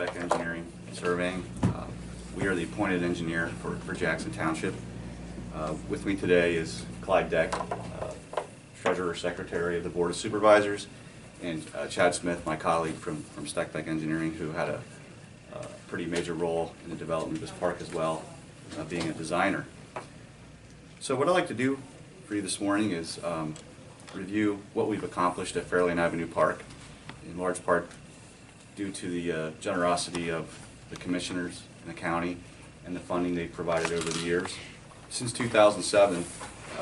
Steckbeck Engineering Surveying. We are the appointed engineer for Jackson Township. With me today is Clyde, Treasurer Secretary of the Board of Supervisors, and Chad Smith, my colleague from Steckbeck Engineering, who had a pretty major role in the development of this park as well, being a designer. So what I'd like to do for you this morning is review what we've accomplished at Fairlane Avenue Park, in large part due to the generosity of the commissioners in the county and the funding they've provided over the years. Since 2007,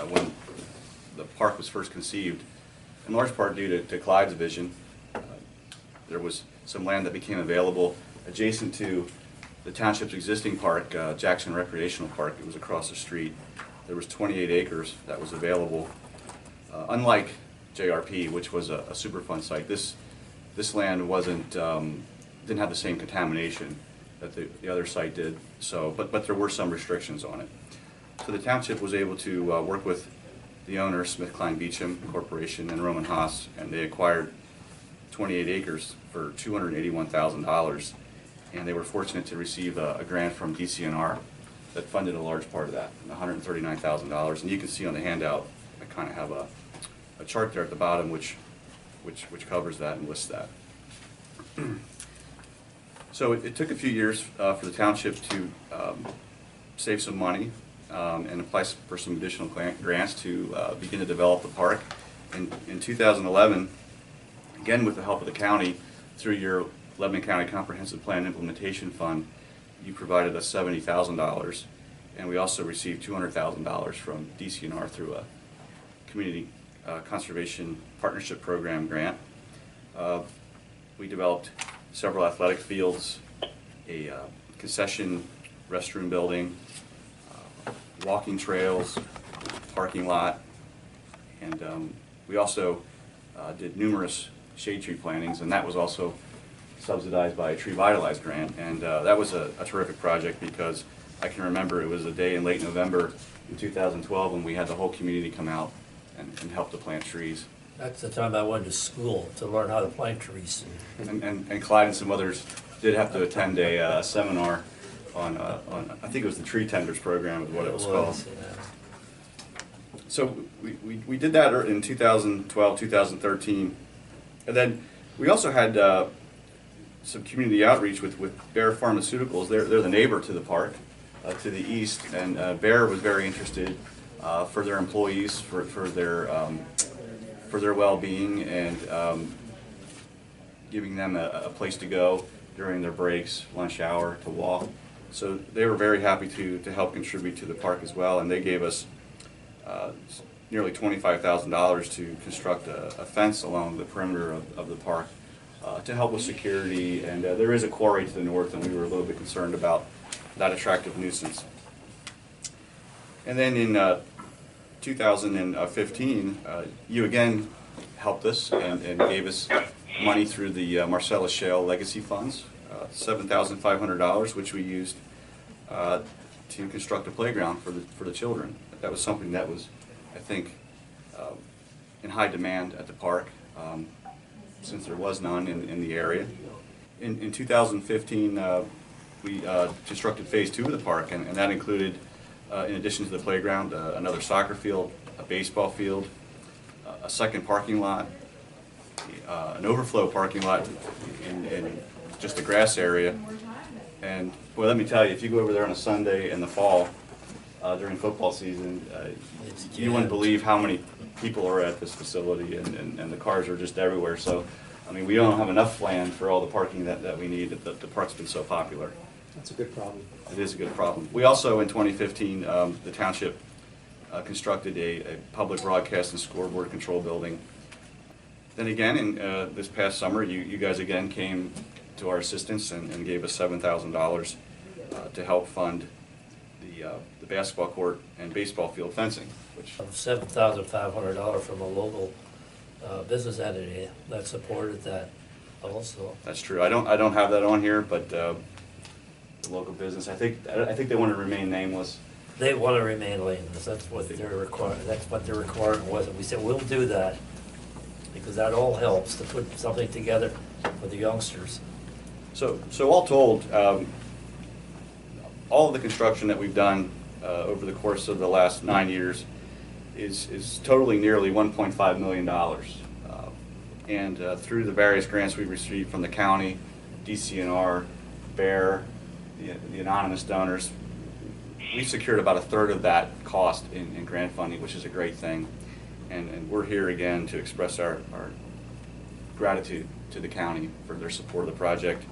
when the park was first conceived, in large part due to Clyde's vision, there was some land that became available adjacent to the township's existing park, Jackson Recreational Park. It was across the street. There was 28 acres that was available. Unlike JRP, which was a Superfund site, this land didn't have the same contamination that the other site did. So, but there were some restrictions on it. So the township was able to work with the owner, Smith Klein Beecham Corporation, and Roman Haas, and they acquired 28 acres for $281,000. And they were fortunate to receive a grant from DCNR that funded a large part of that, $139,000. And you can see on the handout, I kind of have a chart there at the bottom which covers that and lists that. So it took a few years for the township to save some money and apply for some additional grants to begin to develop the park. In 2011, again with the help of the county, through your Lebanon County Comprehensive Plan Implementation Fund, you provided us $70,000, and we also received $200,000 from DCNR through a Community Conservation Partnership Program grant. We developed several athletic fields, a concession restroom building, walking trails, parking lot, and we also did numerous shade tree plantings, and that was also subsidized by a Tree Vitalize grant. And that was a terrific project because I can remember it was a day in late November in 2012 when we had the whole community come out and help to plant trees. That's the time I went to school to learn how to plant trees. And Clyde and some others did have to attend a seminar on I think it was the Tree Tenders program is what it was called. Yeah. So we did that in 2012, 2013, and then we also had some community outreach with Bayer Pharmaceuticals. They're the neighbor to the park, to the east, and Bayer was very interested for their employees, for their well-being, and giving them a place to go during their breaks, lunch hour, to walk. So they were very happy to help contribute to the park as well, and they gave us nearly $25,000 to construct a fence along the perimeter of the park to help with security. And there is a quarry to the north, and we were a little bit concerned about that attractive nuisance. And then in 2015, you again helped us and gave us money through the Marcellus Shale Legacy Funds, $7,500, which we used to construct a playground for the children. That was something that was, I think, in high demand at the park, since there was none in the area. In 2015, we constructed phase 2 of the park, and that included, in addition to the playground, another soccer field, a baseball field, a second parking lot, an overflow parking lot in just the grass area. And well, let me tell you, if you go over there on a Sunday in the fall during football season, you wouldn't believe how many people are at this facility, and the cars are just everywhere. So, I mean, we don't have enough land for all the parking that we need. The park's been so popular. That's a good problem. It is a good problem. We also, in 2015, the township constructed a public broadcast and scoreboard control building. Then again, in this past summer, you guys again came to our assistance and gave us $7,000 to help fund the basketball court and baseball field fencing. Which $7,500 from a local business entity that supported that also. That's true. I don't have that on here, but the local business, I think they want to remain nameless. They want to remain nameless. That's what they're requiring. That's what their requirement was, and we said we'll do that because that all helps to put something together for the youngsters. So all told, all of the construction that we've done over the course of the last 9 years is totaling nearly $1.5 million. And through the various grants we've received from the county, DCNR, BEAR, the anonymous donors, we've secured about a third of that cost in grant funding, which is a great thing. And we're here again to express our gratitude to the county for their support of the project.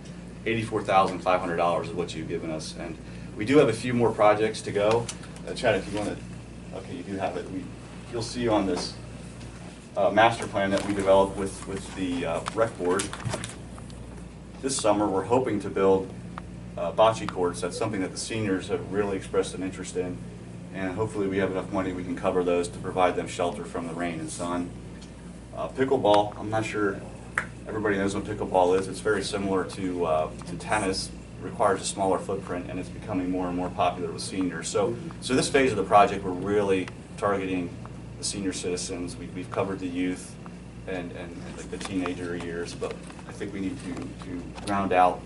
$84,500 is what you've given us. And we do have a few more projects to go. Chad, if you want to, okay, you do have it. You'll see on this master plan that we developed with the rec board. This summer, we're hoping to build bocce courts. That's something that the seniors have really expressed an interest in. And hopefully we have enough money we can cover those to provide them shelter from the rain and sun. Pickleball, I'm not sure everybody knows what pickleball is. It's very similar to tennis. It requires a smaller footprint, and it's becoming more and more popular with seniors. So this phase of the project, we're really targeting the senior citizens. We've covered the youth and like the teenager years, but I think we need to round out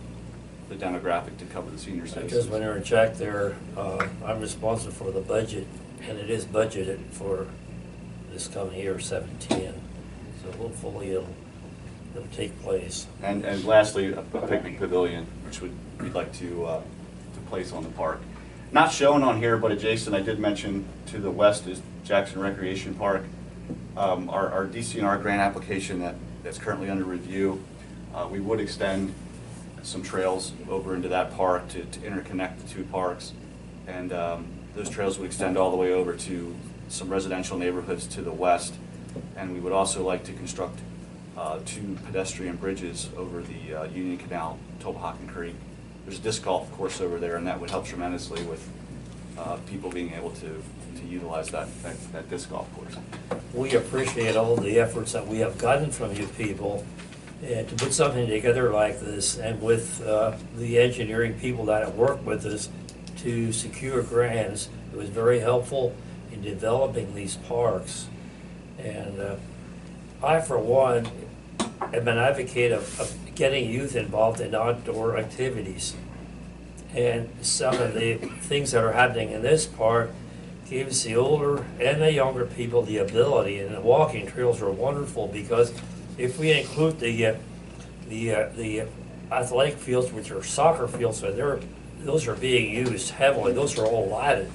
the demographic to cover the senior citizens. Just when you're in check there, I'm responsible for the budget, and it is budgeted for this coming year, 17. So hopefully it'll take place. And lastly, a picnic pavilion, which we'd like to place on the park. Not shown on here, but adjacent, I did mention to the west is Jackson Recreation Park. Our DCNR grant application that's currently under review, we would extend some trails over into that park to interconnect the two parks. And those trails would extend all the way over to some residential neighborhoods to the west. And we would also like to construct 2 pedestrian bridges over the Union Canal, Tobahocken Creek. There's a disc golf course over there, and that would help tremendously with people being able to utilize that disc golf course. We appreciate all the efforts that we have gotten from you people and to put something together like this, and with the engineering people that have worked with us to secure grants. It was very helpful in developing these parks. And I, for one, am an advocate of getting youth involved in outdoor activities. And some of the things that are happening in this park gives the older and the younger people the ability, and the walking trails are wonderful, because if we include the athletic fields, which are soccer fields, so those are being used heavily, those are all lighted.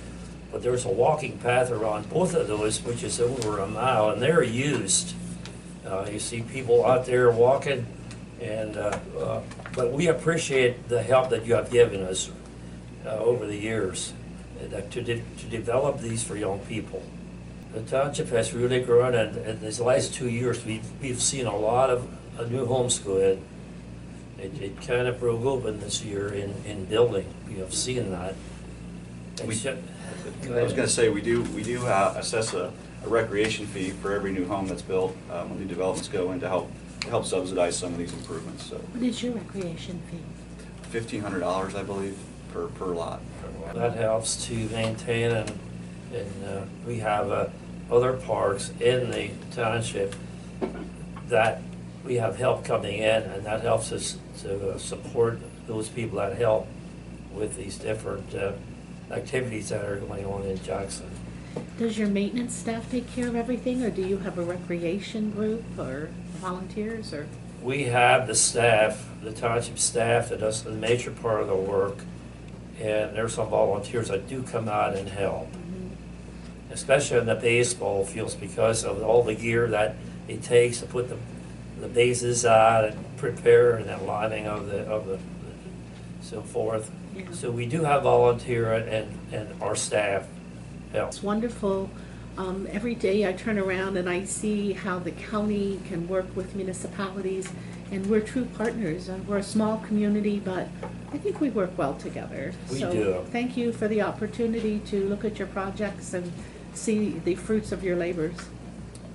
But there's a walking path around both of those, which is over a mile, and they're used. You see people out there walking, and but we appreciate the help that you have given us over the years to develop these for young people. The township has really grown, and in these last 2 years, we've seen a lot of new homeschool. It kind of broke open this year in building. We have seen that. I was going to say, we do assess a recreation fee for every new home that's built when new developments go in to help subsidize some of these improvements. So what is your recreation fee? $1,500, I believe, per lot. That helps to maintain, and we have other parks in the township that we have help coming in, and that helps us to support those people that help with these different activities that are going on in Jackson. Does your maintenance staff take care of everything, or do you have a recreation group or volunteers? Or We have the staff, the township staff that does the major part of the work, and there's some volunteers that do come out and help, especially in the baseball fields, because of all the gear that it takes to put the bases out and prepare, and then lining of the so forth. Yeah. So we do have volunteer and our staff help. It's wonderful. Every day I turn around and I see how the county can work with municipalities, and we're true partners. We're a small community, but I think we work well together. We so do. Thank you for the opportunity to look at your projects and see the fruits of your labors.